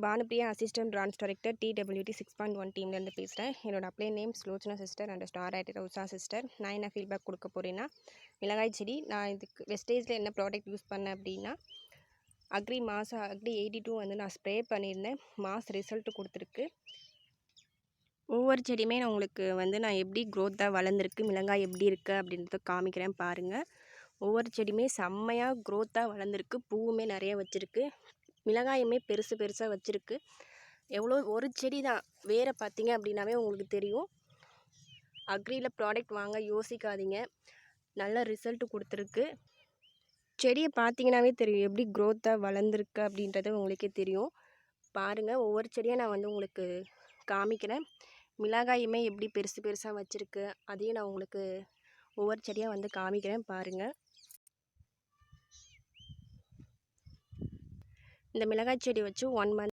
Bhanupriya assistant branch director TWT 6.1 டீம்லேருந்து பேசுகிறேன். என்னோட அப்ளை name Sulochana sister and star writer Usha sister. நான் என்ன ஃபீட்பேக் கொடுக்க போகிறேன்னா, மிளகாய் செடி நான் இதுக்கு வெஸ்டேஜில் என்ன ப்ராடக்ட் யூஸ் பண்ணேன் அப்படின்னா, அக்ரி 82 வந்து நான் ஸ்ப்ரே பண்ணியிருந்தேன். மாஸ் ரிசல்ட் கொடுத்துருக்கு. ஒவ்வொரு செடியுமே நான் உங்களுக்கு வந்து நான் எப்படி க்ரோத்தாக வளர்ந்துருக்கு, மிளகாய் எப்படி இருக்குது அப்படின்றத காமிக்கிறேன் பாருங்கள். ஒவ்வொரு செடியுமே செம்மையாக க்ரோத்தாக வளர்ந்துருக்கு. பூவுமே நிறைய வச்சுருக்கு. மிளகாயுமே பெருசு பெருசாக வச்சுருக்கு. எவ்வளோ ஒரு செடி தான், வேரை பார்த்தீங்க அப்படின்னாவே உங்களுக்கு தெரியும். அக்ரியில் ப்ராடக்ட் வாங்க யோசிக்காதீங்க, நல்ல ரிசல்ட் கொடுத்துருக்கு. செடியை பார்த்தீங்கன்னாவே தெரியும் எப்படி க்ரோத்தாக வளர்ந்துருக்கு அப்படின்றது உங்களுக்கே தெரியும். பாருங்கள், ஒவ்வொரு செடியை நான் வந்து உங்களுக்கு காமிக்கிறேன். மிளகாயுமே எப்படி பெருசு பெருசாக வச்சுருக்கு அதையும் நான் உங்களுக்கு ஒவ்வொரு செடியாக வந்து காமிக்கிறேன் பாருங்கள். இந்த மிளகாய் செடி வச்சு 1 மந்த்